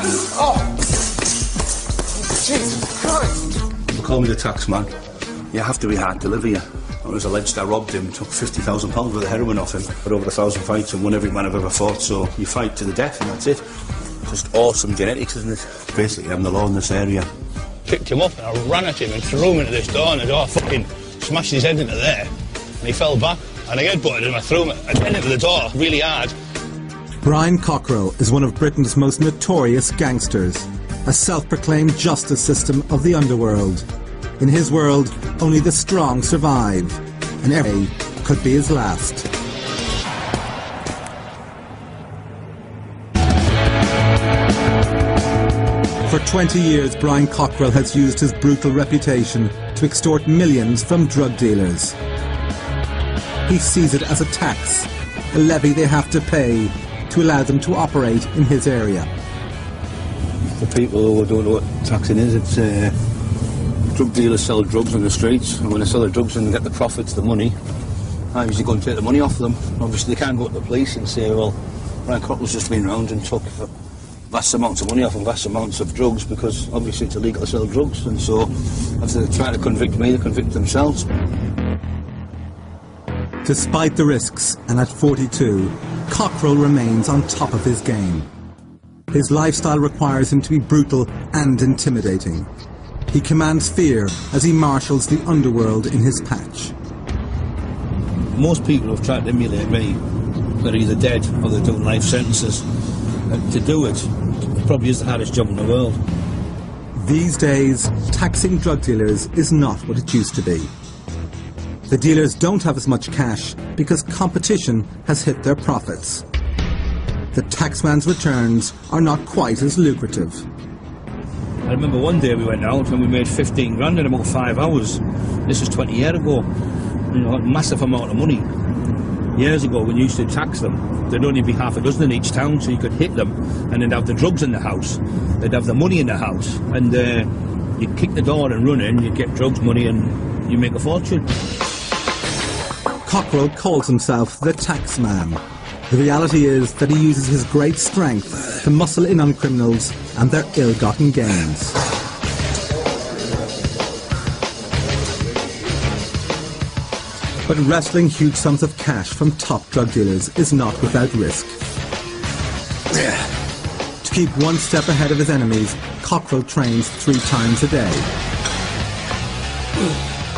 Oh! Jesus Christ! They call me the Taxman. You have to be hard to live here. I was alleged I robbed him, took £50,000 worth of heroin off him, had over 1,000 fights and won every man I've ever fought, so you fight to the death and that's it. Just awesome genetics, isn't it? Basically, I'm the law in this area. Picked him up and I ran at him and threw him into this door, and the door fucking smashed his head into there, and he fell back, and I headbutted him, I threw him again into the door really hard. Brian Cockerill is one of Britain's most notorious gangsters, a self-proclaimed justice system of the underworld. In his world, only the strong survive, and every day could be his last. For 20 years, Brian Cockerill has used his brutal reputation to extort millions from drug dealers. He sees it as a tax, a levy they have to pay to allow them to operate in his area. For people who don't know what taxing is, it's drug dealers sell drugs on the streets, and when they sell the drugs and get the profits, the money, I usually go and take the money off them. Obviously they can't go to the police and say, well, Brian Cockerill's just been round and took vast amounts of money off and vast amounts of drugs, because obviously it's illegal to sell drugs, and so after they try to convict me, they convict themselves. Despite the risks, and at 42, Cockerill remains on top of his game. His lifestyle requires him to be brutal and intimidating. He commands fear as he marshals the underworld in his patch. Most people who have tried to emulate me, they're either dead or they're doing life sentences. And to do it probably is the hardest job in the world. These days, taxing drug dealers is not what it used to be. The dealers don't have as much cash because competition has hit their profits. The taxman's returns are not quite as lucrative. I remember one day we went out and we made 15 grand in about 5 hours. This was 20 years ago. You know, a massive amount of money. Years ago, when you used to tax them, there'd only be half a dozen in each town, so you could hit them, and they'd have the drugs in the house, they'd have the money in the house, and you'd kick the door and run in, you'd get drugs money, and you make a fortune. Cockerill calls himself the Taxman. The reality is that he uses his great strength to muscle in on criminals and their ill-gotten gains. But wresting huge sums of cash from top drug dealers is not without risk. To keep one step ahead of his enemies, Cockerill trains 3 times a day.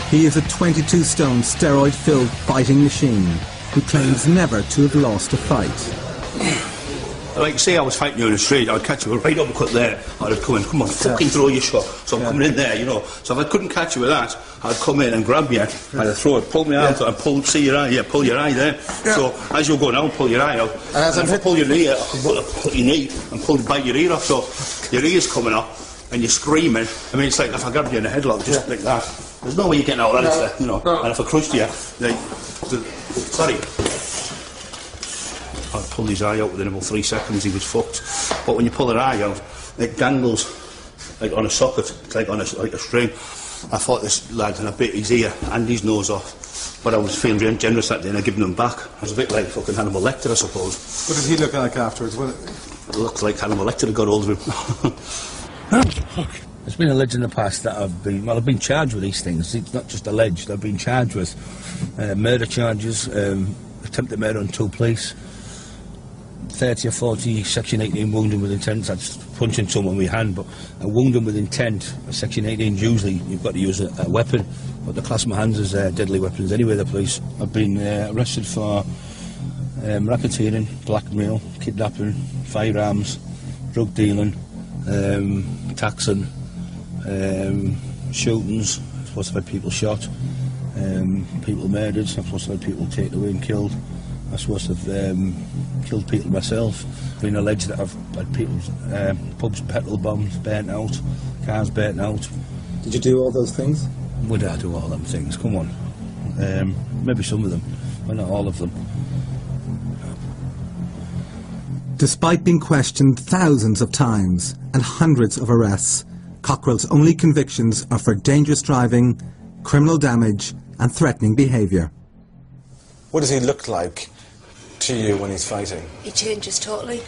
He is a 22-stone steroid-filled fighting machine who claims never to have lost a fight. Like, say I was fighting you on the street, I would catch you right uppercut there. I'd come in, come on, fucking throw your shot. So I'm coming in there, you know. So if I couldn't catch you with that, I'd come in and grab you, I'd throw it, pull me out, and see your eye, pull your eye there. So as you're going out, pull your eye out. And if I pull your knee, pull your knee and bite your ear off, so your ear's coming off and you're screaming. I mean, it's like if I grabbed you in a headlock, just like that. There's no way you're getting out of that, is there? You know. And if I crushed you, like, sorry. I'd pull his eye out within about 3 seconds, he was fucked. But when you pull an eye out, it dangles like on a socket, like on like a string. I thought this lad had a bit his ear and his nose off. But I was feeling very generous that day and I given him back. I was a bit like fucking Hannibal Lecter, I suppose. What did he look like afterwards? It looked like Hannibal Lecter had got hold of him. There's been alleged in the past that I've been charged with these things. It's not just alleged, I've been charged with murder charges, attempted murder on 2 police, 30 or 40 Section 18 wounding with intent. That's punching someone with your hand, but a wounding with intent, Section 18, usually you've got to use a weapon, but they class my hands as deadly weapons anyway, the police. I've been arrested for racketeering, blackmail, kidnapping, firearms, drug dealing, taxing, shootings. I'm supposed to have had people shot, people murdered. I'm supposed to have had people taken away and killed. I'm supposed to have killed people myself. Been alleged that I've had people's pubs, petrol bombs burnt out, cars burnt out. Did you do all those things? Would I do all them things? Come on. Maybe some of them, but not all of them. Despite being questioned thousands of times and hundreds of arrests, Cockerill's only convictions are for dangerous driving, criminal damage and threatening behaviour. What does he look like to you when he's fighting? He changes totally.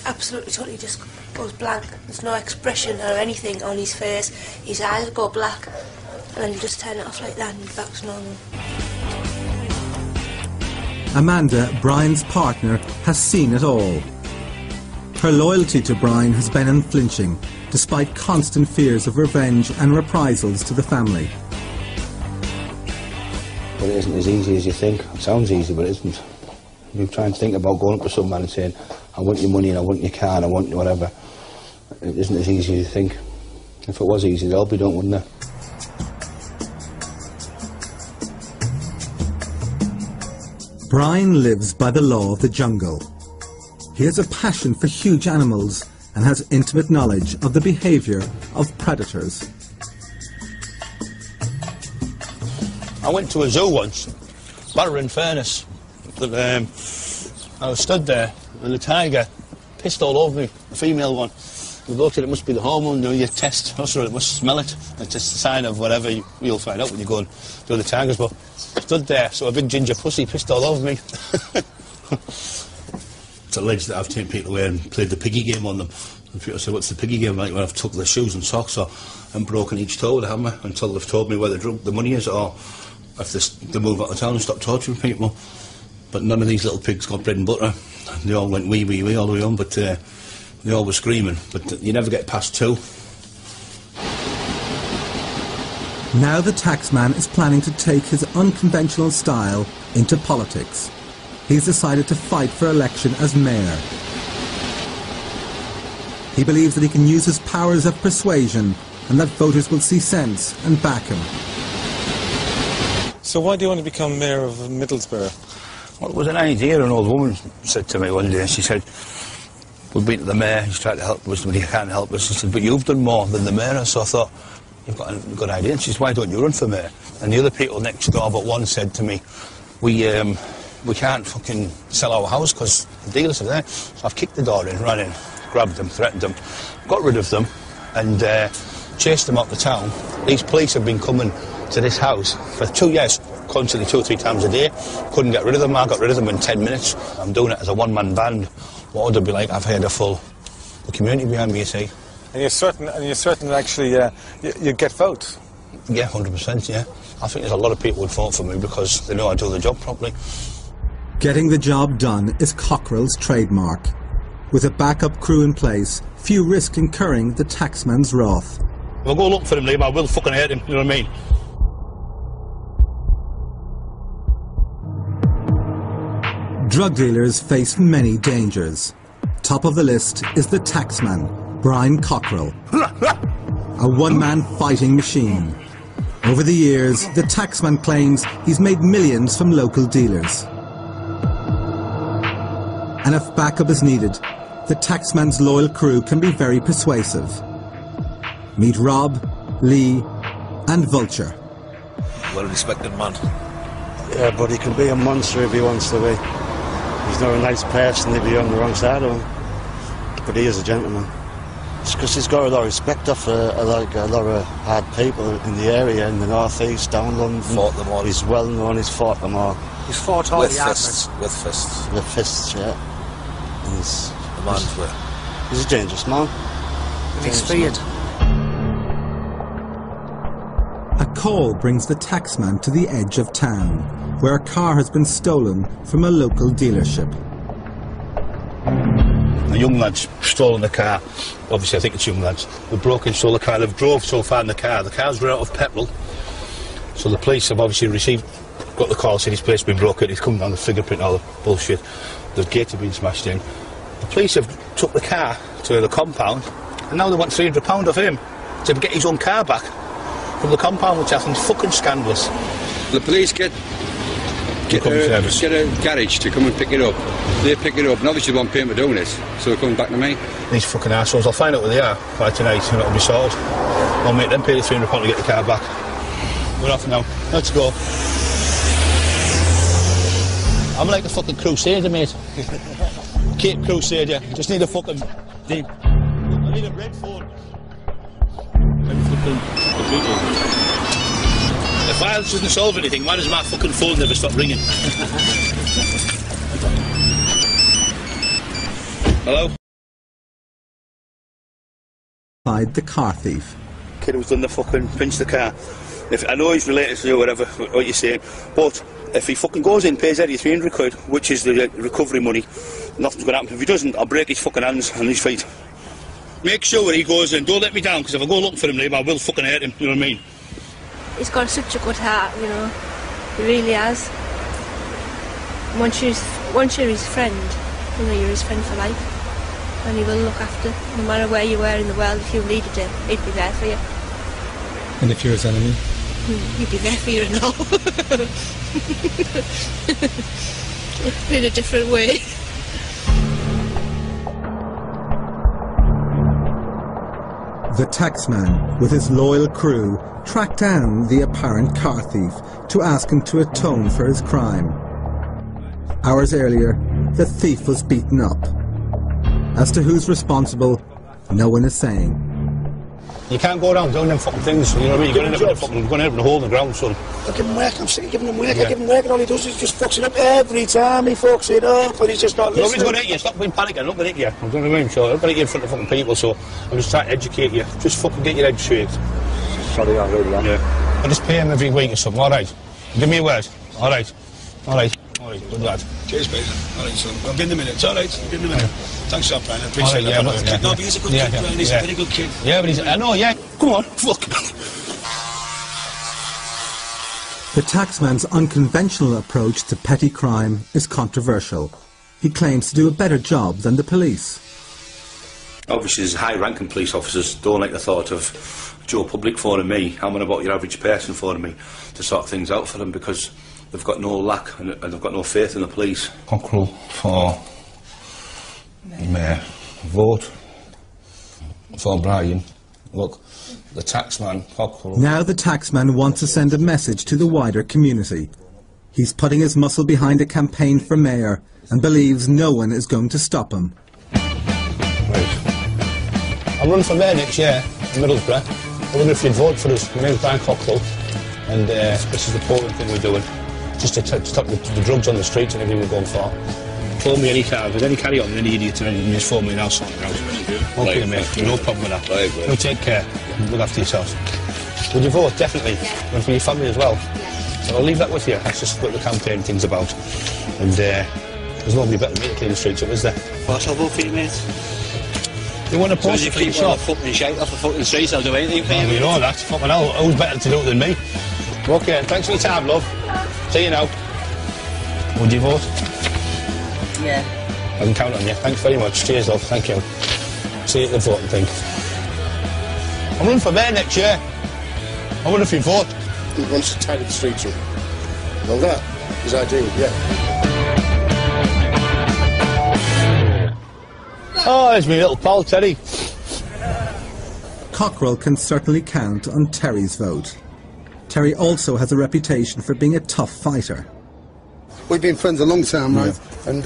Absolutely totally. Just goes blank. There's no expression or anything on his face. His eyes go black, and then you just turn it off like that and he's back to normal. Amanda, Brian's partner, has seen it all. Her loyalty to Brian has been unflinching, despite constant fears of revenge and reprisals to the family. But it isn't as easy as you think. It sounds easy, but it isn't. You try and think about going up to some man and saying, I want your money and I want your car and I want whatever. It isn't as easy as you think. If it was easy, they'd all be done, wouldn't they? Brian lives by the law of the jungle. He has a passion for huge animals and has intimate knowledge of the behaviour of predators. I went to a zoo once, Barrow in Furness. I was stood there and the tiger pissed all over me, a female one. The bloke said it must be the hormone, do your test, also it must smell it. It's just a sign of whatever you'll find out when you go and do the tigers. But stood there, so a big ginger pussy pissed all over me. It's alleged that I've taken people away and played the piggy game on them. And people say, what's the piggy game like? When I've took their shoes and socks off and broken each toe with a hammer until they've told me where the money is, or if they move out of town and stop torturing people. But none of these little pigs got bread and butter. They all went wee, wee, wee all the way on, but they all were screaming. But you never get past 2. Now the taxman is planning to take his unconventional style into politics. He's decided to fight for election as mayor. He believes that he can use his powers of persuasion and that voters will see sense and back him. So why do you want to become mayor of Middlesbrough? Well, it was an idea. An old woman said to me one day, she said, we've been to the mayor, he's tried to help us, but he can't help us. She said, but you've done more than the mayor. So I thought, you've got a good idea. And she said, why don't you run for mayor? And the other people next door but one said to me, we can't fucking sell our house because the dealers are there. So I've kicked the door in, ran in, grabbed them, threatened them, got rid of them and chased them out the town. These police have been coming to this house for 2 years, constantly 2 or 3 times a day. Couldn't get rid of them. I got rid of them in 10 minutes. I'm doing it as a one-man band. What would it be like? I've had a full community behind me, you see. And you're certain actually you get votes? Yeah, 100%, yeah. I think there's a lot of people would vote for me because they know I do the job properly. Getting the job done is Cockerill's trademark. With a backup crew in place, few risk incurring the taxman's wrath. If I go look for him, Liam, I will fucking hurt him, you know what I mean? Drug dealers face many dangers. Top of the list is the taxman, Brian Cockerill. A one-man fighting machine. Over the years, the taxman claims he's made millions from local dealers. And if backup is needed, the taxman's loyal crew can be very persuasive. Meet Rob, Lee and Vulture. Well-respected man. Yeah, but he can be a monster if he wants to be. He's not a nice person if you're on the wrong side of him. But he is a gentleman. It's because he's got a lot of respect for a lot of hard people in the area, in the North East, down London. Fought them all. He's well known, he's fought them all. He's fought all with fists. With fists. With fists, yeah. And he's a dangerous man. And he's feared. A call brings the taxman to the edge of town, where a car has been stolen from a local dealership. The young lads stolen the car. Obviously, I think it's young lads. They broke and stole the car. They've drove so far in the car. The car's run out of petrol. So the police have obviously got the call, said his place has been broken. He's come down the fingerprint, all the bullshit. The gates have been smashed in. The police have took the car to the compound, and now they want £300 off him to get his own car back from the compound, which I think is fucking scandalous. The police get a garage to come and pick it up. They pick it up, and obviously they won't pay them for doing this, so they're coming back to me. These fucking assholes, I'll find out where they are by tonight and it'll be solved. I'll make them pay the £300 to get the car back. We're off now. Let's go. I'm like a fucking crusader, mate. Cape Crusader. Just need a fucking... I need a red phone. If violence doesn't solve anything, why does my fucking phone never stop ringing? Hello? the car thief. Kid who's done the fucking pinched the car. If I know he's related to you or whatever, what you're saying, but if he fucking goes in, pays 300 quid, which is the recovery money, nothing's going to happen. If he doesn't, I'll break his fucking hands and his feet. Make sure he goes in, don't let me down, because if I go looking for him, I will fucking hurt him, you know what I mean? He's got such a good heart, you know, he really has. Once you're his friend, you know, you're his friend for life. And he will look after, no matter where you were in the world, if you needed him, he'd be there for you. And if you're his enemy? He'd be there for you and all. In a different way. The taxman, with his loyal crew, tracked down the apparent car thief to ask him to atone for his crime. Hours earlier, the thief was beaten up. As to who's responsible, no one is saying. You can't go around doing them fucking things, you know what I mean? You're going to end up in a hole in the ground, son. I give him work, I'm sick of giving him work, I give him work, and all he does is just fucks it up every time, he fucks it up, but he's just not listening. Nobody's going to hit you, stop being panicking, I'm not going to hit you, you know what I mean? So I'm not going to hit you in front of fucking people, so I'm just trying to educate you. Just fucking get your head straight. Sorry, I really am. Yeah. I just pay him every week or something, alright? Give me a word, alright? Alright, good lad. Cheers, mate. Alright, son. I'll get in a minute, it's alright, I'll get in a minute. Thanks for that, Brian, I appreciate that. No, but he's a good kid, Brian, he's a very good kid. Yeah, but I know, yeah. Come on, fuck. The taxman's unconventional approach to petty crime is controversial. He claims to do a better job than the police. Obviously, there's high-ranking police officers don't like the thought of Joe Public phoning me. I'm on about your average person phoning me to sort things out for them because they've got no lack and they've got no faith in the police. Cockerill for Mayor. Vote for Brian. Look, the taxman, Cockerill. Now the taxman wants to send a message to the wider community. He's putting his muscle behind a campaign for mayor and believes no one is going to stop him. Right. I'll run for mayor next year in Middlesbrough. I wonder if you'd vote for us. My name's Brian Cockerill, and this is the polling thing we're doing, just to stop the drugs on the streets and everything we're going for. Phone me any time, with any carry on, any idiot or anything, just phone me and I'll sort it out. Okay, mate, no problem with that. You take care, look after yourself. Would you vote? Definitely. And for your family as well. So I'll leave that with you. That's just what the campaign thing's about. And there's nobody better than me to clean the streets up, is there? What, I'll vote for you, mate. You want to post it for your shop? Fucking shite off the fucking streets, I'll do anything for you. You know that. Fucking hell, who's better to do it than me? Okay, thanks for your time, love. See you now. Would you vote? Yeah. I can count on you. Thanks very much. Cheers, love. Thank you. See you at the voting thing. I'm running for mayor next year. I wonder if you vote. He wants to tidy the streets up. Know that? His idea, yeah. Oh, there's my little pal, Terry. Cockerill can certainly count on Terry's vote. Terry also has a reputation for being a tough fighter. We've been friends a long time, right? And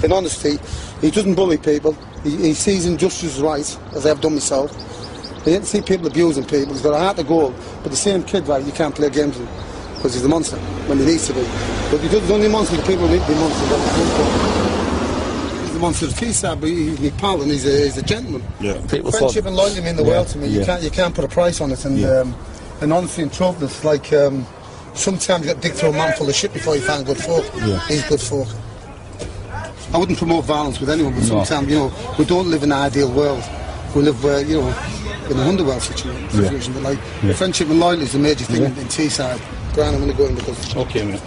in honesty, he doesn't bully people. He sees injustice right, as I've done myself. He doesn't see people abusing people. He's got a heart of gold. But the same kid, right, you can't play games with because he's a monster when he needs to be. But he's only a monster to people who need to be monsters. He's the monster of Teeside, but he's my pal and he's a gentleman. Yeah. Friendship and loyalty mean the world to me. You can't put a price on it. And honestly and truthfulness, like sometimes you got to dig through a man full of shit before you find good folk. Yeah. He's good folk. I wouldn't promote violence with anyone, but sometimes, you know, we don't live in an ideal world. We live, you know, in an underworld situation. But like, friendship and loyalty is a major thing in Teeside. Brian, I'm going to go in because... Okay, mate.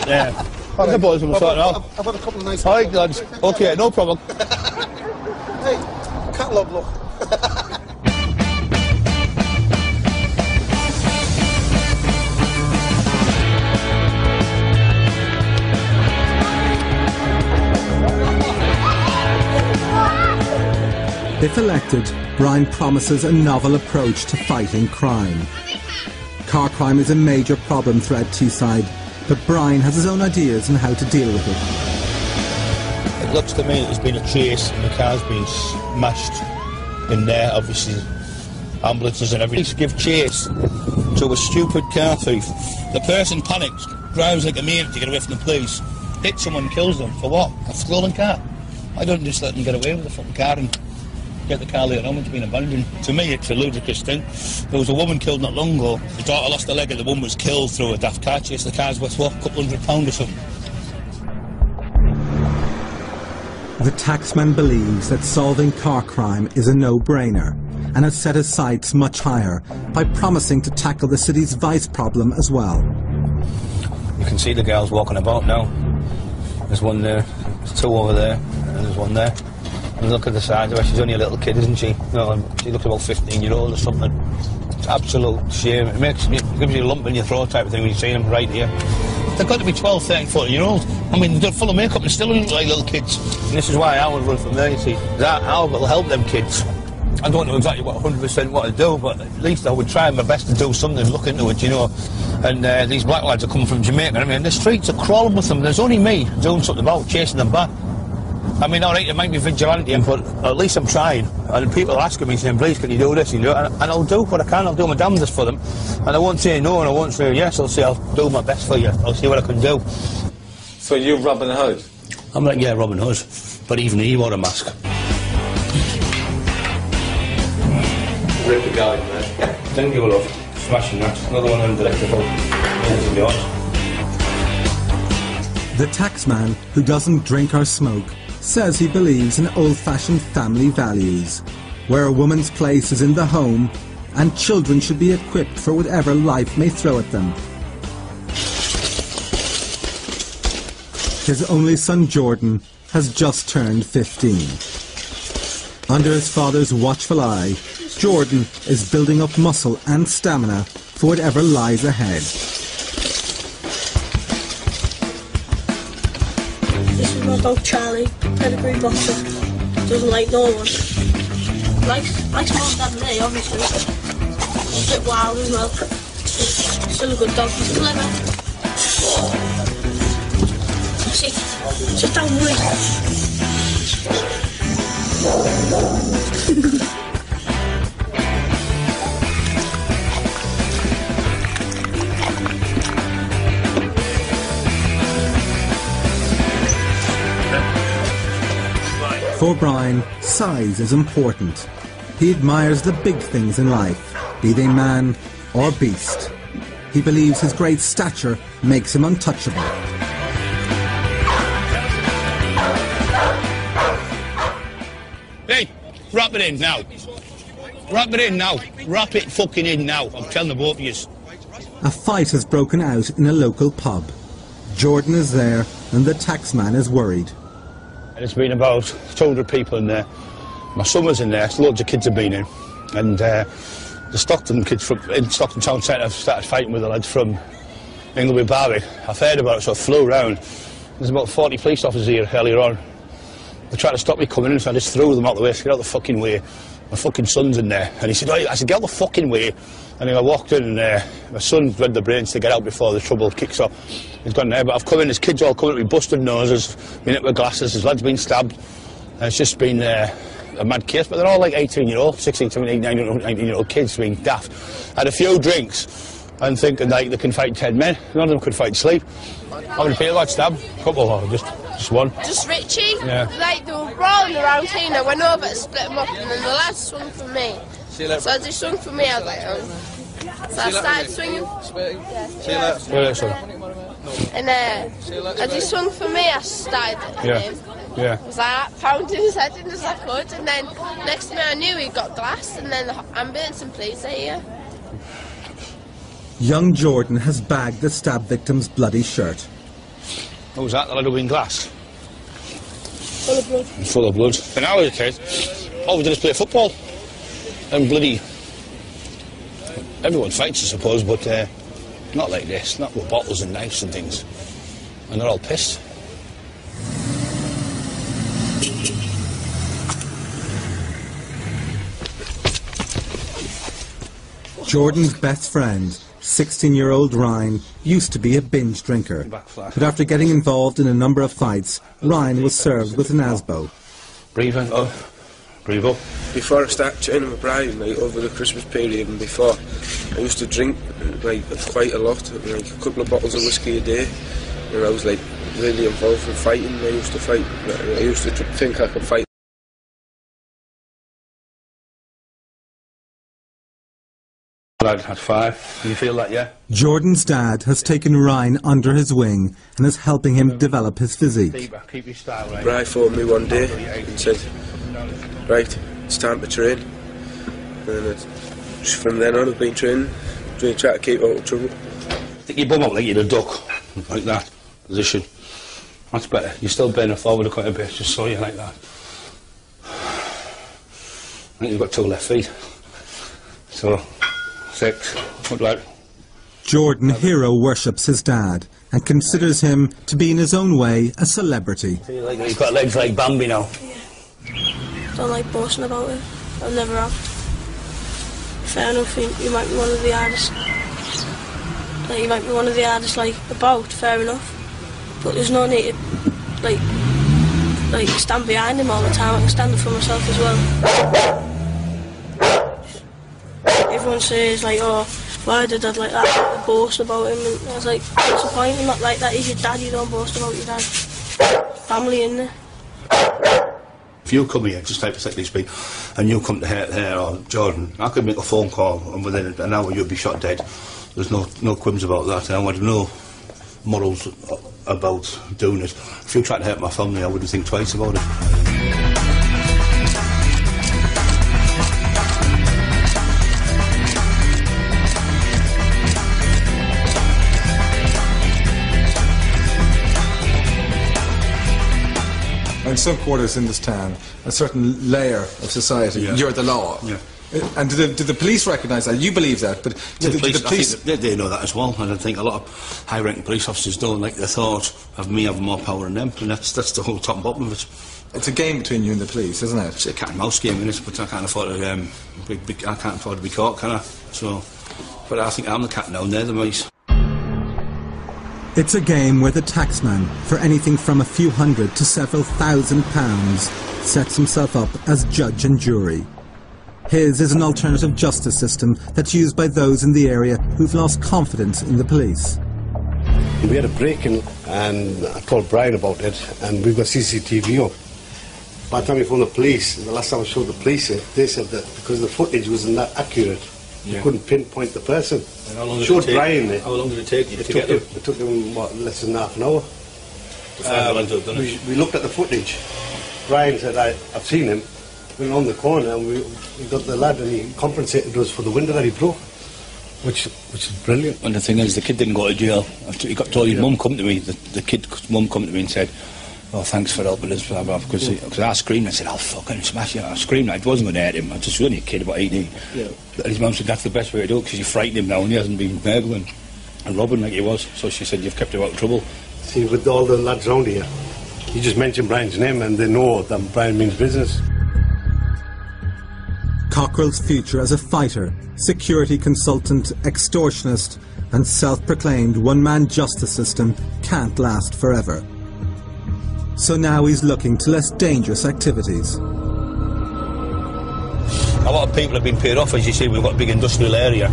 Yeah. The boys will sort it out. I've had a couple of nice... All right, lads. Okay, no problem. Hey, catalogue, look. If elected, Brian promises a novel approach to fighting crime. Car crime is a major problem throughout Teeside, but Brian has his own ideas on how to deal with it. It looks to me there's been a chase and the car's been smashed in there, obviously ambulances and everything. To give chase to a stupid car thief. The person panics, drives like a maniac to get away from the police, hits someone and kills them. For what? A stolen car. I don't just let them get away with the fucking car and get the car later on when it's been abandoned. To me, it's a ludicrous thing. There was a woman killed not long ago. The daughter lost her leg and the woman was killed through a daft car chase. The car's worth, what, a couple £100 or something. The taxman believes that solving car crime is a no-brainer and has set his sights much higher by promising to tackle the city's vice problem as well. You can see the girls walking about now. There's one there, there's two over there, and there's one there. And look at the side of her, she's only a little kid, isn't she? No, she looks about 15-year-old or something. It's absolute shame. It gives you a lump in your throat type of thing when you see them right here. They've got to be 12, 13, 14-year-old. I mean, they're full of makeup and still look like little kids. And this is why I would run for mayor, you see. I will help them kids. I don't know exactly what 100% what to do, but at least I would try my best to do something, look into it, you know. And these black lads are coming from Jamaica. I mean, the streets are crawling with them. There's only me doing something about chasing them back. I mean, all right, it might be vigilante, but at least I'm trying. And people are asking me, saying, please, can you do this? And I'll do what I can. I'll do my damnedest for them. And I won't say no, and I won't say yes. I'll say I'll do my best for you. I'll see what I can do. So you're Robin Hood? I'm like, yeah, Robin Hood. But even he wore a mask. Rip the guy, man. Yeah, thank you, love. Smashing that. Another one undelectable. The taxman, who doesn't drink or smoke, says he believes in old-fashioned family values, where a woman's place is in the home and children should be equipped for whatever life may throw at them. His only son, Jordan, has just turned 15. Under his father's watchful eye, Jordan is building up muscle and stamina for whatever lies ahead. This is my dog Charlie, pedigree boxer. Doesn't like no one. Likes mum, dad and me, obviously. He's a bit wild as well. Still a good dog, he's clever. Sit down, boy. For Brian, size is important. He admires the big things in life, be they man or beast. He believes his great stature makes him untouchable. Hey, wrap it in now. Wrap it in now. Wrap it fucking in now. I'm telling the both of you. A fight has broken out in a local pub. Jordan is there and the taxman is worried. There's been about 200 people in there. My son was in there, loads of kids have been in. And the Stockton kids in Stockton Town Centre have started fighting with the lads from Ingleby Barwick. I've heard about it, so I flew round. There's about 40 police officers here earlier on. They tried to stop me coming in, so I just threw them out the way. I said, get out the fucking way. My fucking son's in there. And he said, oh, I said, get out the fucking way. And then I walked in and my son's read the brains to get out before the trouble kicks off. He's gone there, but I've come in, there's kids all coming at me, busted noses, been hit with glasses, there's lads been stabbed. And it's just been a mad case, but they're all like 18-year-old, 16, 17, 18, 19-year-old kids being daft. Had a few drinks and thinking like they can fight 10 men. None of them could fight sleep. How many people got stabbed? A couple, or just one? Just Richie. Yeah. Like, they were brawling around here, and I went over to split them up, and then the lads swung for me. So as they swung for me, I was like, oh. So I started swinging. And as he swung for me, I started him. Yeah. I was like pounding his head in as I could, and then next thing I knew, he got glassed, and then the ambulance and police are here. Young Jordan has bagged the stab victim's bloody shirt. What was that? The lad who been glassed? Full of blood. Full of blood. When I was a kid, all we did is play football. And bloody... Everyone fights, I suppose, but not like this. Not with bottles and knives and things. And they're all pissed. Jordan's best friend, 16-year-old Ryan, used to be a binge drinker. But after getting involved in a number of fights, Ryan was served with an ASBO. Breathe in. Oh. Breathe up. Before I started training with Brian, like, over the Christmas period and before, I used to drink like quite a lot, like a couple of bottles of whiskey a day. And I was like really involved in fighting. I used to fight. I used to think I could fight Lad at 5. You feel that, yeah? Jordan's dad has taken Ryan under his wing and is helping him develop his physique. Keep your style, right? Bri phoned me one day and said, right, it's time to train. And from then on I've been training, trying to keep out of trouble. Stick your bum out like you're a duck, like that position. That's better. You're still bending forward quite a bit, just so you like that. I think you've got 2 left feet. So, 6. Good lad. Jordan hero worships his dad and considers him to be in his own way a celebrity. Like he's got legs like Bambi now. Yeah. Don't like boasting about it. I never have. Fair enough, you might be one of the hardest. Like, you might be one of the hardest, like, about, fair enough. But there's no need to, like stand behind him all the time. I can stand up for myself as well. Everyone says, like, oh, why did Dad like that? Boast about him. And I was like, what's the point? I'm not like that. He's your dad. You don't boast about your dad. Family, innit? If you come here, just hypothetically speak, and you come to here or Jordan, I could make a phone call and within an hour you'd be shot dead. There's no quibs about that. And I would have no morals about doing it. If you tried to hurt my family, I wouldn't think twice about it. In some quarters in this town, a certain layer of society, you're the law. Yeah. And did the police recognise that? You believe that, but did the police... They know that as well, and I think a lot of high-ranking police officers don't like the thought of me having more power than them, and that's the whole top and bottom of it. It's a game between you and the police, isn't it? It's a cat and mouse game, innit? But I can't afford to be caught, can I? So, but I think I'm the cat now, and they're the mice. It's a game where the taxman, for anything from a few hundred to several £1,000s, sets himself up as judge and jury. His is an alternative justice system that's used by those in the area who've lost confidence in the police. We had a break-in and I told Brian about it, and we've got CCTV up. By the time we phoned the police, the last time I showed the police it, they said that because the footage wasn't that accurate, you couldn't pinpoint the person. And how long did showed it take? Brian it. How long did it take you to get them? It took them, what, less than half an hour. We looked at the footage. Brian said, I've seen him. We went on the corner and we got the lad and he compensated us for the window that he broke, which is brilliant. And the thing is, the kid didn't go to jail. After he got told his mum come to me, the kid's mum come to me and said, oh, thanks for helping us, blah, blah, because I screamed. I said, I'll fucking smash you. I screamed. I wasn't going to hurt him. I just was only a kid about 18. Yeah. And his mum said, that's the best way to do it, because you frightened him now and he hasn't been burgling and robbing like he was. So she said, you've kept him out of trouble. See, with all the lads around here, you just mention Brian's name and they know that Brian means business. Cockerill's future as a fighter, security consultant, extortionist and self-proclaimed one-man justice system can't last forever. So now he's looking to less dangerous activities. A lot of people have been paid off, as you see. We've got a big industrial area.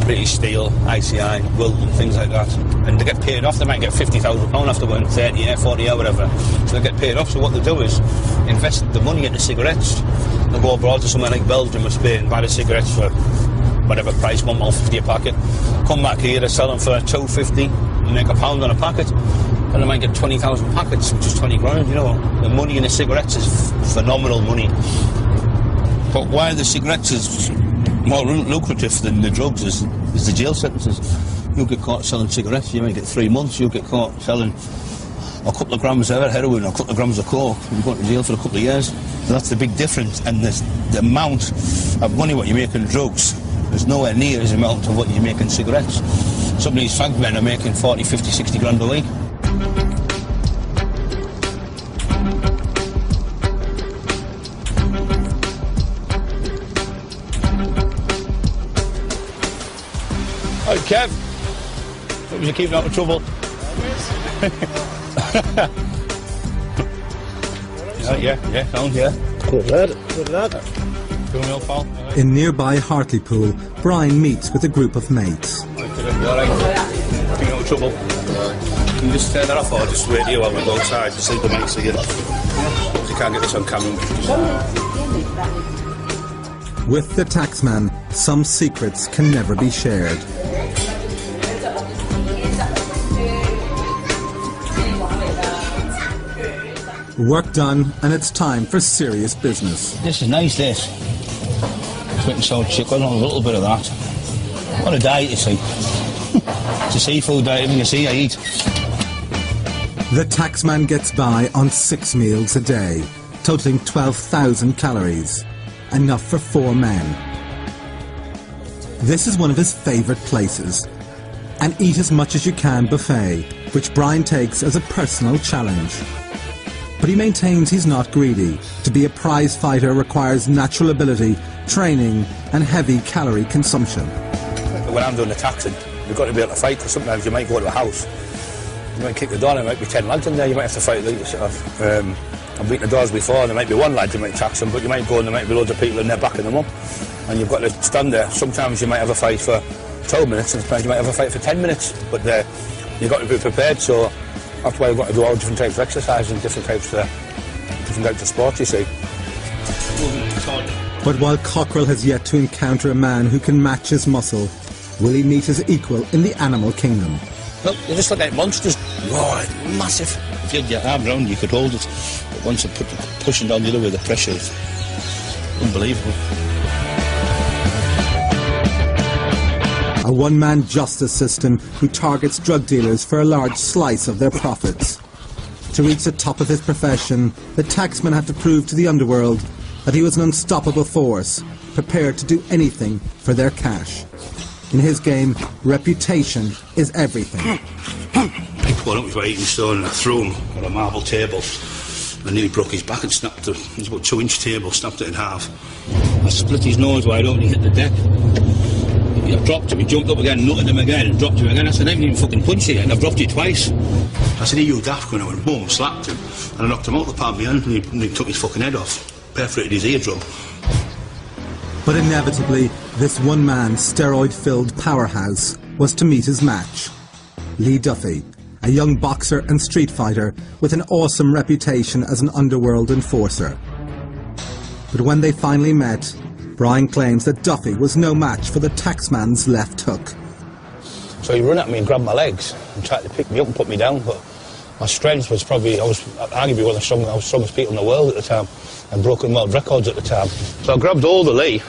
British Steel, ICI, Wilton, things like that. And they get paid off. They might get £50,000 after working 30 years, 40 years, whatever. So they get paid off. So what they do is invest the money into cigarettes. They'll go abroad to somewhere like Belgium or Spain, buy the cigarettes for whatever price, £1.50 a packet. Come back here, they sell them for £2.50 and make £1 on a packet. And they might get 20,000 packets, which is 20 grand, you know. The money in the cigarettes is phenomenal money. But why the cigarettes is more lucrative than the drugs is the jail sentences. You'll get caught selling cigarettes, you might get 3 months. You'll get caught selling a couple of grams of heroin or a couple of grams of coke. You're going to jail for a couple of years. So that's the big difference. And the amount of money what you make in drugs is nowhere near as amount of what you make in cigarettes. Some of these fag men are making 40, 50, 60 grand a week. Hi, Kev. Hope you're keeping out of trouble. Yeah, sounds, yeah. Good lad, good lad. Doing well, pal? In nearby Hartlepool, Brian meets with a group of mates. You alright? Keeping out of trouble? Can you just turn that off or just wait here while we go outside to see the mates again? You can't get this on camera. With the tax taxman, some secrets can never be shared. Work done, and it's time for serious business. This is nice, this. Sweet and sour chicken, a little bit of that. What a diet, you see. It's a seafood diet, everything you see, I eat. The taxman gets by on 6 meals a day, totaling 12,000 calories. Enough for 4 men. This is one of his favourite places. An eat as much as you can buffet, which Brian takes as a personal challenge. But he maintains he's not greedy. To be a prize fighter requires natural ability, training and heavy calorie consumption. When I'm doing the taxing, you've got to be able to fight, because sometimes you might go to a house, you might kick the door, there might be 10 lads in there, you might have to fight like yourself. I've beaten the doors before, there might be 1 lad you might tax them, but you might go and there might be loads of people in there backing them up. And you've got to stand there. Sometimes you might have a fight for 12 minutes, and sometimes you might have a fight for 10 minutes. But you've got to be prepared, so that's why you've got to do all different types of exercise and different types of sports, you see. But while Cockerill has yet to encounter a man who can match his muscle, will he meet his equal in the animal kingdom? Look, you just look like monsters. Oh, massive. If you had your arm round, you could hold it. But once you put pushing down the other way, the pressure is unbelievable. A one-man justice system who targets drug dealers for a large slice of their profits. To reach the top of his profession, the taxman had to prove to the underworld that he was an unstoppable force, prepared to do anything for their cash. In his game, reputation is everything. I pulled up with my eating stone and I threw him on a marble table. I nearly broke his back and snapped it. It was about a 2-inch table, snapped it in half. I split his nose wide open, he hit the deck. I dropped him, he jumped up again, nutted him again, and dropped him again. I said, I didn't even fucking punch you, and I've dropped you twice. I said, you daft, and I went boom, slapped him, and I knocked him out the palm of my hand, and he took his fucking head off, perforated his eardrum. But inevitably, this one-man, steroid-filled powerhouse was to meet his match. Lee Duffy, a young boxer and street fighter with an awesome reputation as an underworld enforcer. But when they finally met, Brian claims that Duffy was no match for the taxman's left hook. So he ran at me and grabbed my legs and tried to pick me up and put me down, but my strength was probably, I was arguably one of the strongest people in the world at the time, and broken world records at the time. So I grabbed hold of Lee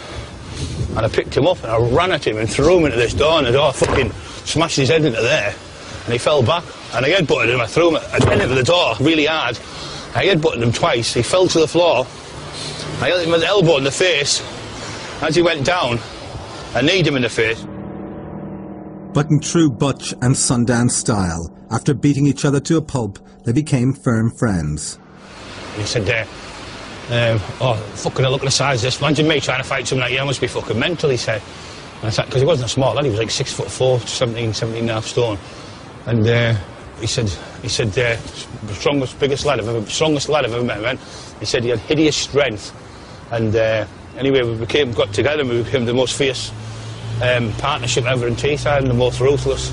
and I picked him up and I ran at him and threw him into this door, and the door fucking smashed his head into there, and he fell back, and I headbutted him. I threw him at the door really hard. I headbutted him twice. He fell to the floor. I hit him with the elbow in the face. As he went down, I kneed him in the face. But in true Butch and Sundance style, after beating each other to a pulp, they became firm friends. He said, oh, fucking look at the size of this. Imagine me trying to fight someone like you, I must be fucking mental, he said. Because he wasn't a small lad, he was like 6'4", 17 and a half stone. And he said, strongest lad I've ever met, man. He said he had hideous strength. And anyway, we got together and we became the most fierce partnership ever in Teeside, and the most ruthless.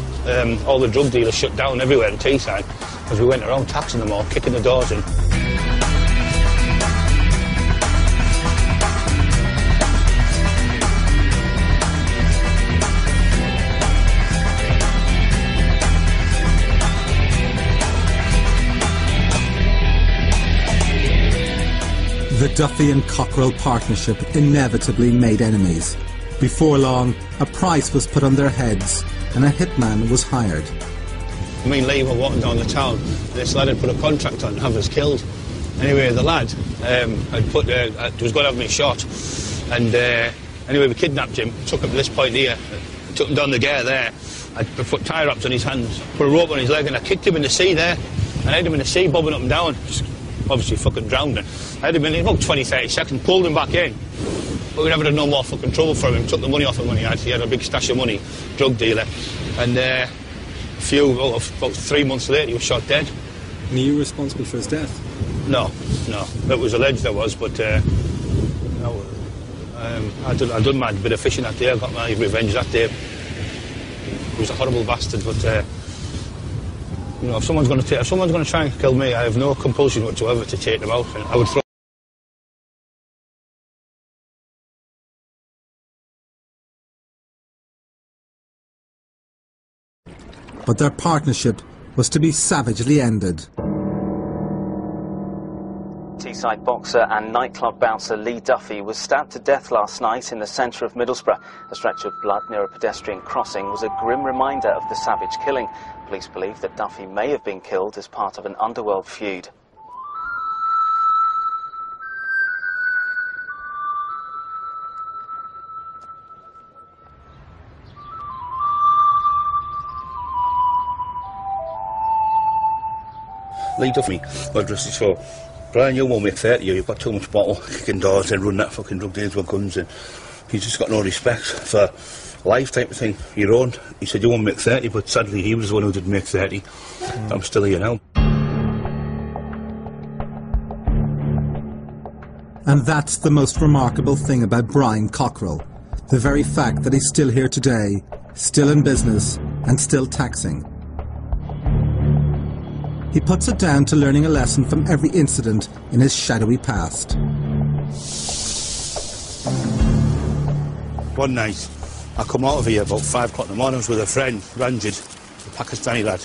All the drug dealers shut down everywhere in Teeside because we went around taxing them all, kicking the doors in. The Duffy and Cockerill partnership inevitably made enemies. Before long, a price was put on their heads and a hitman was hired. Me and Lee were walking down the town. This lad had put a contract on to have us killed. Anyway, the lad was going to have me shot. And anyway, we kidnapped him, took him to this point here, took him down the gate there. I put tie wraps on his hands, put a rope on his leg, and I kicked him in the sea there. And I had him in the sea, bobbing up and down. Just obviously fucking drowned him. I had him in about 20-30 seconds, pulled him back in. But we never had no more fucking trouble from him. Took the money off him when he had a big stash of money, drug dealer. And about 3 months later, he was shot dead. And are you responsible for his death? No. It was alleged I was, but I done my bit of fishing that day. I got my revenge that day. He was a horrible bastard, but if someone's going to try and kill me, I have no compulsion whatsoever to take them out. And I would throw but their partnership was to be savagely ended. Teeside boxer and nightclub bouncer Lee Duffy was stabbed to death last night in the centre of Middlesbrough. A stretch of blood near a pedestrian crossing was a grim reminder of the savage killing. Police believe that Duffy may have been killed as part of an Underworld feud. Lee Duffy, what was this for? Brian, you won't make 30, you've got too much bottle, kicking doors and running that fucking drug deals with guns, and he's just got no respect for life type of thing. Your own. He said you won't make 30, but sadly he was the one who didn't make 30. I'm still here now. And that's the most remarkable thing about Brian Cockerill. The very fact that he's still here today, still in business, and still taxing. He puts it down to learning a lesson from every incident in his shadowy past. One night, I come out of here about 5 o'clock in the morning. I was with a friend, Ranjit, a Pakistani lad,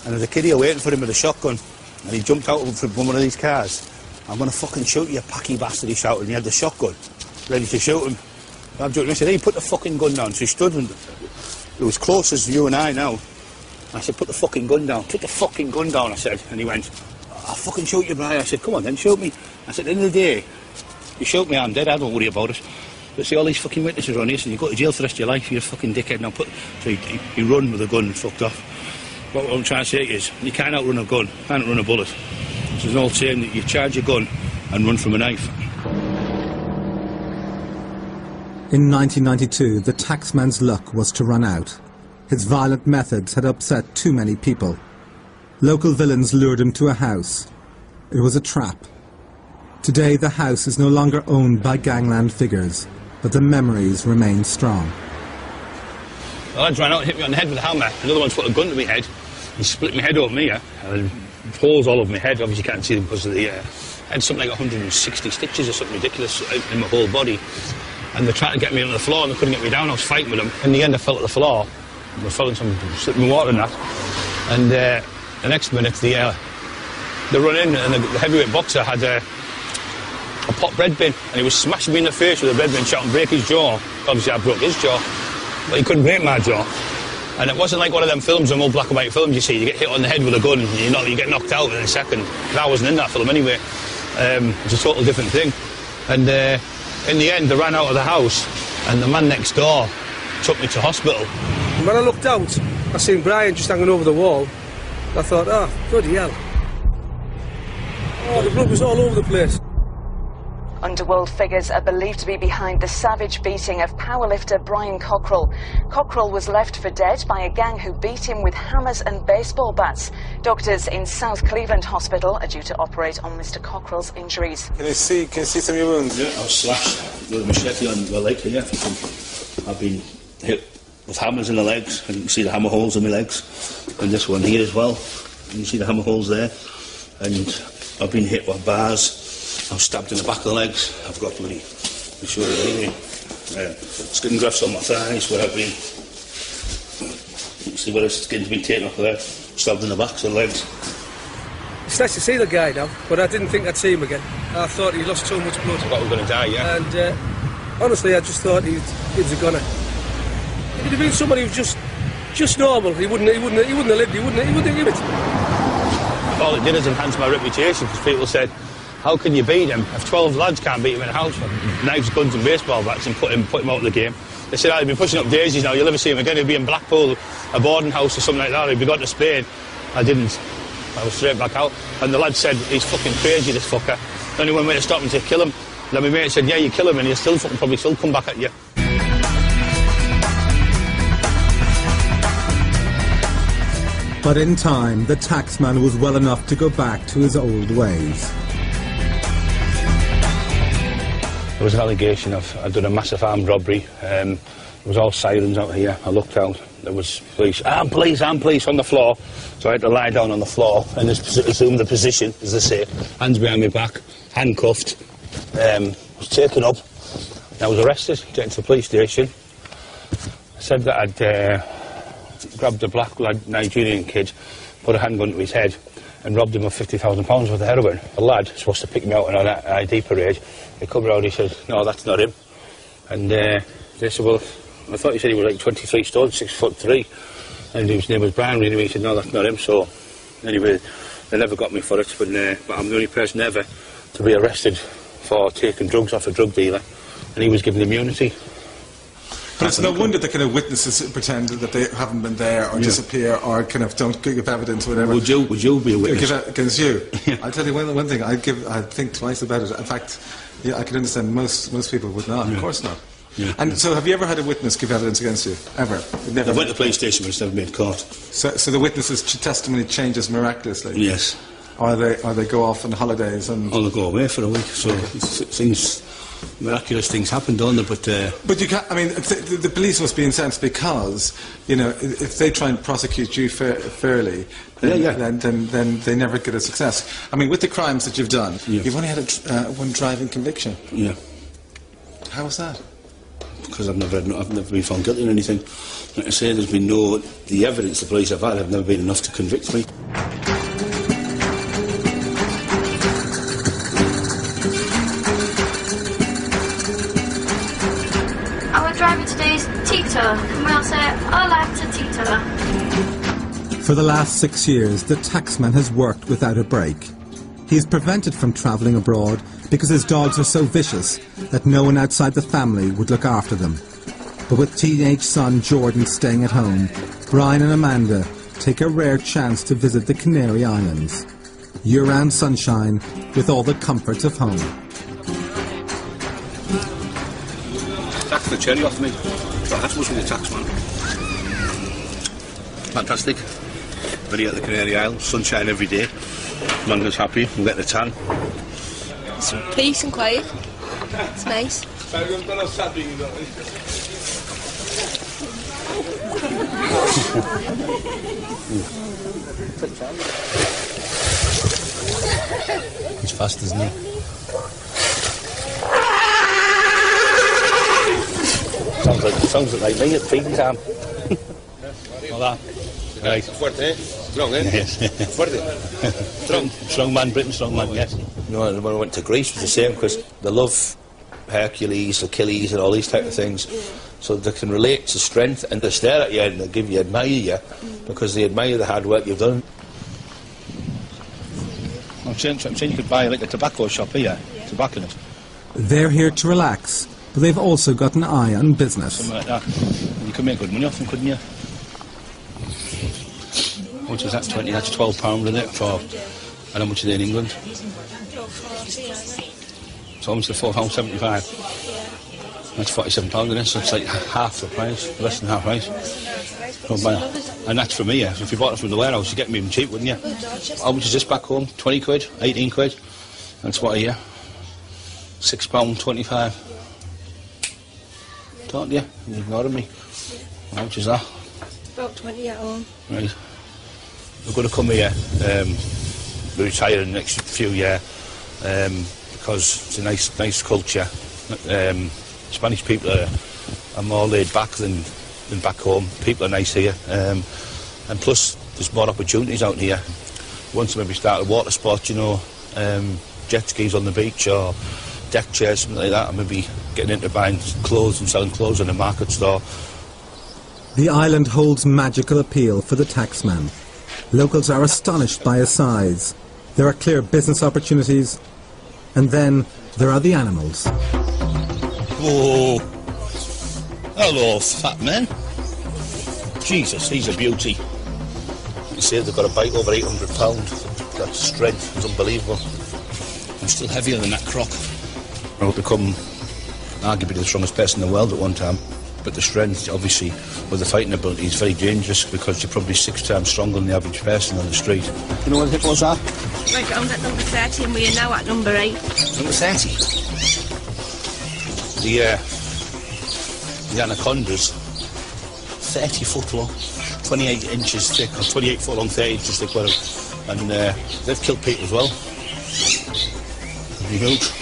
and there's a kid here waiting for him with a shotgun, and he jumped out from one of these cars. I'm going to fucking shoot you, packy bastard, he shouted, and he had the shotgun, ready to shoot him. I'm joking, I said, hey, put the fucking gun down. So he stood, and it was close as you and I now. I said, put the fucking gun down. Put the fucking gun down, I said. And he went, I'll fucking shoot you, Brian. I said, come on then, shoot me. I said, at the end of the day, you shoot me, I'm dead, I don't worry about it. But see, all these fucking witnesses are on here, so you go to jail for the rest of your life, you're a fucking dickhead. Now so he run with a gun and fucked off. But what I'm trying to say is, you can't outrun a gun, you can't outrun a bullet. So there's an old saying that you charge a gun and run from a knife. In 1992, the taxman's luck was to run out. His violent methods had upset too many people. Local villains lured him to a house. It was a trap. Today the house is no longer owned by Gangland figures, but the memories remain strong. The lads ran out and hit me on the head with a hammer. Another one's put a gun to my head. He split my head open here, and holes all over my head. Obviously you can't see them because of the... I had something like 160 stitches or something ridiculous in my whole body. And they tried to get me on the floor and they couldn't get me down. I was fighting with them. In the end I fell at the floor. I fell in some slipping water and that. And the next minute they run in and the heavyweight boxer had a pot bread bin and he was smashing me in the face with a bread bin, shouting, break his jaw. Obviously I broke his jaw, but he couldn't break my jaw. And it wasn't like one of them films, them old black and white films you see, you get hit on the head with a gun and you get knocked out in a second. But I wasn't in that film anyway. It's a total different thing. And in the end they ran out of the house and the man next door took me to hospital. And when I looked out, I seen Brian just hanging over the wall. I thought, oh, bloody hell. Oh, the blood was all over the place. Underworld figures are believed to be behind the savage beating of powerlifter Brian Cockerill. Cockerill was left for dead by a gang who beat him with hammers and baseball bats. Doctors in South Cleveland Hospital are due to operate on Mr. Cockerill's injuries. Can you see some of your wounds? Yeah, I was slashed with a machete on my leg here. I've been hit with hammers in the legs, and you can see the hammer holes in my legs, and this one here as well. You can see the hammer holes there, and I've been hit with bars. I'm stabbed in the back of the legs. I've got bloody, I'm sure skin grafts on my thighs where I've been. You see where the skin's been taken off there, stabbed in the backs of the legs. It's nice to see the guy now, but I didn't think I'd see him again. I thought he lost so much blood. I thought we were going to die, yeah. And honestly, I just thought he was a gunner. If he'd have been somebody who was just normal, he wouldn't have lived, he wouldn't give it. All it did is enhance my reputation, because people said, how can you beat him if 12 lads can't beat him in a house with knives, guns and baseball bats and put him out of the game? They said, he'll be pushing up daisies now, you'll never see him again, he'll be in Blackpool, a boarding house or something like that, he'll be gone to Spain. I didn't. I was straight back out. And the lad said, he's fucking crazy, this fucker. The only one way to stop him to kill him. Then my mate said, yeah, you kill him and he'll still probably still come back at you. But in time, the taxman was well enough to go back to his old ways. There was an allegation of I'd done a massive armed robbery. There was all sirens out here. I looked out. There was police. Armed police on the floor. So I had to lie down on the floor and assume the position, as they say. Hands behind my back, handcuffed. Was taken up. I was arrested, taken to the police station. I said that grabbed a black lad, Nigerian kid, put a handgun to his head, and robbed him of £50,000 worth of heroin. A lad supposed to pick me out on an ID parade. He come round, he said, no, that's not him. And they said, well, I thought he said he was like 23 stone, 6'3", and his name was Brian. Anyway, he said, no, that's not him. So, anyway, they never got me for it, but I'm the only person ever to be arrested for taking drugs off a drug dealer, and he was given immunity. But it's no wonder the kind of witnesses pretend that they haven't been there or disappear or kind of don't give evidence or whatever. Would you be a witness? Against you? I'll tell you one thing, I'd think twice about it. In fact, yeah, I can understand most people would not. Of course not. Yeah. And so have you ever had a witness give evidence against you? Ever? Never. I went to the police station, but it's never made court. So the witness's testimony changes miraculously? Yes. Or they go off on holidays and... Or they go away for a week, so things... Miraculous things happen, don't they? But you can't. I mean, the police must be incensed because, you know, if they try and prosecute you fairly, then they never get a success. I mean, with the crimes that you've done, you've only had one driving conviction. Yeah. How was that? Because I've never been found guilty in anything. Like I say, there's been the evidence the police have had have never been enough to convict me. Driver today's teeter, and we'll say, I like to teeter. For the last 6 years, the taxman has worked without a break. He is prevented from travelling abroad because his dogs are so vicious that no one outside the family would look after them. But with teenage son Jordan staying at home, Brian and Amanda take a rare chance to visit the Canary Islands. Year-round sunshine with all the comforts of home. That's the cherry off me. That must be the Taxman. Fantastic. Very at the Canary Islands, sunshine every day. Amanda's happy, we're getting a tan. Some peace and quiet. It's nice. He's fast, isn't he? Sounds like me at feeding time. Hola. Right. Fuerte, strong, eh? Yes. Fuerte. Strong man, Britain, strong man, yes. You know, when I went to Greece, it was the same, because they love Hercules, Achilles, and all these type of things. So they can relate to strength, and they stare at you and they admire you, because they admire the hard work you've done. I'm saying you could buy like a tobacco shop here, tobacconist. They're here to relax, but they've also got an eye on business. Something like that. You could make good money off them, couldn't you? How much was that? 20? That's £12, isn't it? And how much are they in England? So how much is £4.75? That's £47, isn't it? So it's like half the price, less than half price. And that's from here. So if you bought it from the warehouse, you'd get them even cheap, wouldn't you? How much is this back home? 20 quid? 18 quid? That's what a year. £6.25. Don't you? You're ignoring me. How much is that? About 20 at home. Right. We're going to come here, we're retiring in the next few years, because it's a nice culture. Spanish people are more laid back than back home. People are nice here, and plus there's more opportunities out here. Once maybe start a water sport, you know, jet skis on the beach or deck chairs, something like that, and maybe getting into buying clothes and selling clothes in a market store. The island holds magical appeal for the taxman. Locals are astonished by his size. There are clear business opportunities, and then there are the animals. Whoa! Hello, fat man. Jesus, he's a beauty. You see, they've got a bite over 800 pounds. That strength is unbelievable. I'm still heavier than that croc. I've become arguably the strongest person in the world at one time. But the strength, obviously, with the fighting ability, is very dangerous, because you're probably 6 times stronger than the average person on the street. You know where the hippos are? Right, I'm at number 30 and we are now at number 8. Number 30? The anacondas, 30 foot long, 28 inches thick, or 28 foot long, 30 inches thick, whatever. And they've killed people as well. Huge.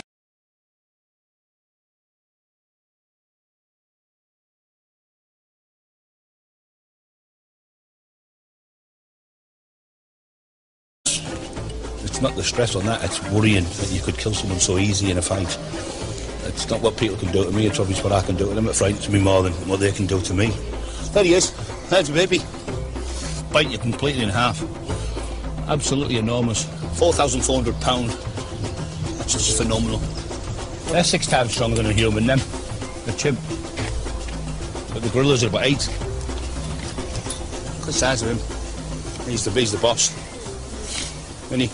not the stress on that, it's worrying that you could kill someone so easy in a fight. It's not what people can do to me, it's obviously what I can do to them. It frightens me more than what they can do to me. There he is. There's a baby. Bite you completely in half. Absolutely enormous. £4,400. That's just phenomenal. They're 6 times stronger than a human, them. The chimp. But the gorillas are about 8. Look at the size of him. He's the boss. Isn't he?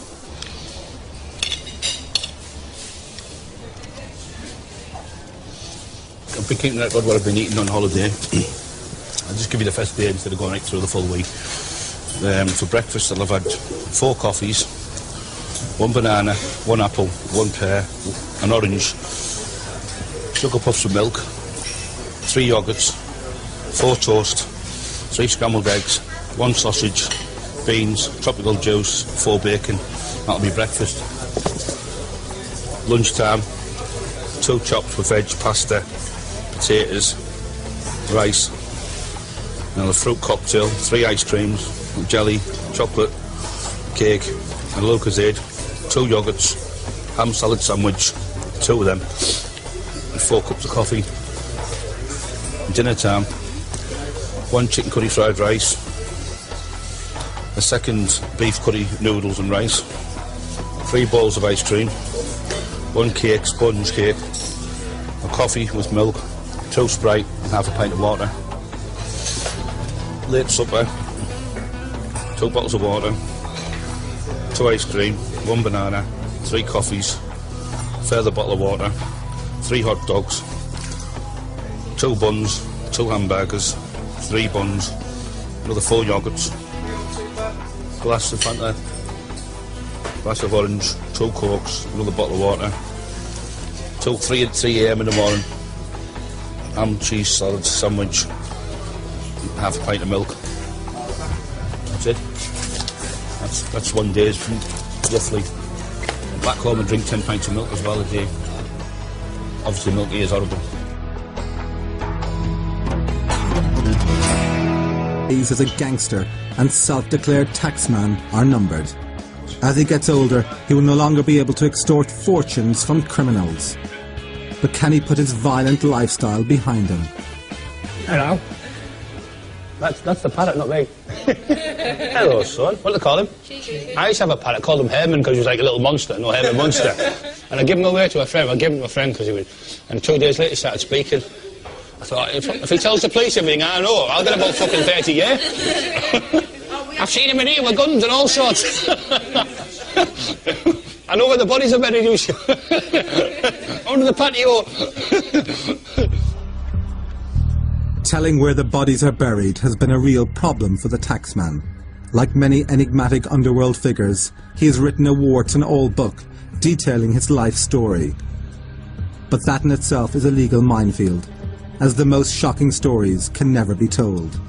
I've been keeping record what I've been eating on holiday. I'll just give you the first day instead of going right through the full week. For breakfast I'll have had 4 coffees, 1 banana, 1 apple, 1 pear, an orange, sugar puffs with milk, 3 yoghurts, 4 toast, 3 scrambled eggs, 1 sausage, beans, tropical juice, 4 bacon. That'll be breakfast. Lunchtime, 2 chops with veg, pasta, potatoes, rice, and a fruit cocktail, 3 ice creams, jelly, chocolate, cake, and Lucozade, 2 yoghurts, ham salad sandwich, 2 of them, and 4 cups of coffee. Dinner time, 1 chicken curry fried rice, a second beef curry noodles and rice, 3 bowls of ice cream, 1 cake, sponge cake, a coffee with milk, 2 Sprite and half a pint of water. Late supper, 2 bottles of water, 2 ice cream, 1 banana, 3 coffees, further bottle of water, 3 hot dogs, 2 buns, 2 hamburgers, 3 buns, another 4 yoghurts, glass of Fanta, glass of orange, 2 Cokes, another bottle of water, 3 a.m. in the morning, ham, cheese, salad, sandwich, half a pint of milk. That's it. That's 1 day's roughly. Back home and drink 10 pints of milk as well a day. Obviously milk here is horrible. He's as a gangster and self-declared taxman are numbered. As he gets older, he will no longer be able to extort fortunes from criminals. But can he put his violent lifestyle behind him? Hello. That's the parrot, not me. Hello, son. What do they call him? I used to have a parrot, called him Herman because he was like a little monster, no Herman Monster. And I gave him away to a friend. I gave him to a friend because he would. And 2 days later he started speaking. I thought, if he tells the police everything I know, I'll get about fucking 30 years. I've seen him in here with guns and all sorts. I know where the bodies are buried, you see. Under the patio. Telling where the bodies are buried has been a real problem for the taxman. Like many enigmatic underworld figures, he has written a warts-and-all book detailing his life story. But that in itself is a legal minefield, as the most shocking stories can never be told.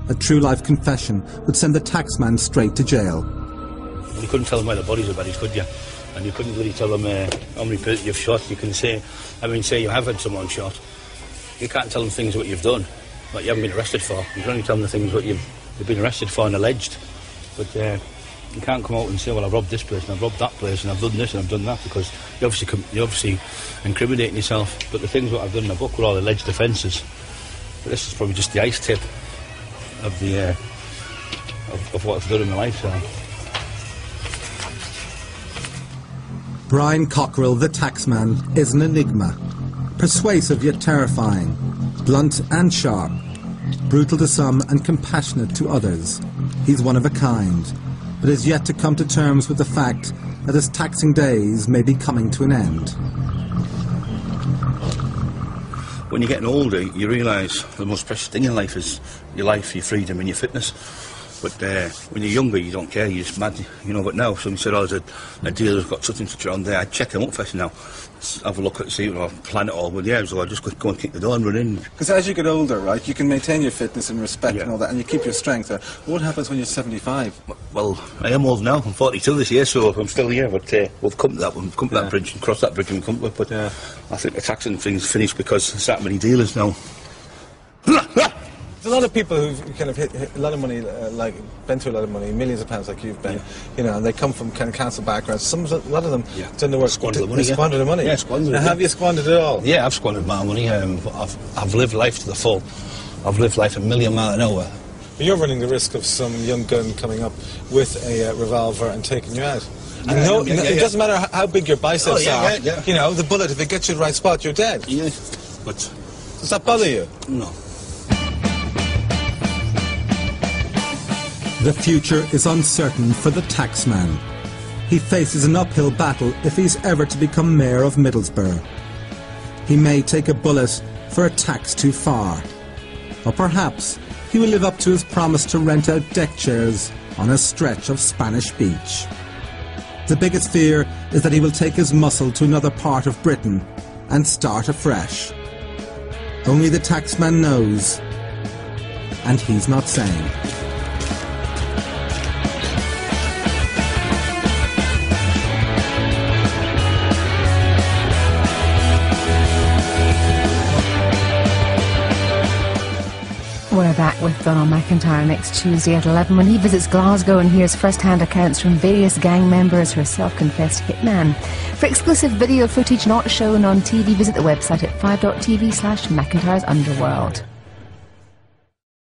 A true-life confession would send the taxman straight to jail. You couldn't tell them where the bodies are buried, could you? And you couldn't really tell them how many people you've shot. You can say, say you have had someone shot. You can't tell them things what you've done, what you haven't been arrested for. You can only tell them the things what you've been arrested for and alleged. But you can't come out and say, well, I've robbed this place and I've robbed that place and I've done this and I've done that, because you're obviously incriminating yourself. But the things what I've done in the book were all alleged offences. But this is probably just the ice tip of the of what I've done in my lifetime. Brian Cockerill, the taxman, is an enigma. Persuasive yet terrifying, blunt and sharp, brutal to some and compassionate to others. He's one of a kind, but is yet to come to terms with the fact that his taxing days may be coming to an end. When you're getting older, you realise the most precious thing in life is your life, your freedom and your fitness. But when you're younger, you don't care, you're just mad, you know. But now, somebody said, oh, there's a dealer's got such and such on there, I'd check them up first now. Have a look at it, see, plan it all. But yeah, so I just go and kick the door and run in. Because as you get older, right, you can maintain your fitness and respect and all that, and you keep your strength. What happens when you're 75? Well, I am old now. I'm 42 this year, so I'm still here. But we've come to that. We've come to that bridge and crossed that bridge and come to it. But I think the taxing thing's finished because there's that many dealers now. There's a lot of people who've kind of hit a lot of money, like been through a lot of money, millions of pounds, like you've been, you know, and they come from kind of council backgrounds. A lot of them done the work. Squander the money. Squander the money. Yeah, squander it. Have you squandered it all? Yeah, I've squandered my money. I've lived life to the full. I've lived life a million miles an hour. But you're running the risk of some young gun coming up with a revolver and taking you out. And it doesn't matter how big your biceps are. You know, the bullet, if it gets you the right spot, you're dead. Yeah, but does that bother you? No. The future is uncertain for the Taxman. He faces an uphill battle if he's ever to become mayor of Middlesbrough. He may take a bullet for a tax too far. Or perhaps he will live up to his promise to rent out deck chairs on a stretch of Spanish beach. The biggest fear is that he will take his muscle to another part of Britain and start afresh. Only the Taxman knows, and he's not saying. We're back with Donald McIntyre next Tuesday at 11 when he visits Glasgow and hears first-hand accounts from various gang members who are self-confessed hitman. For exclusive video footage not shown on TV, visit the website at 5.tv/McIntyre's Underworld.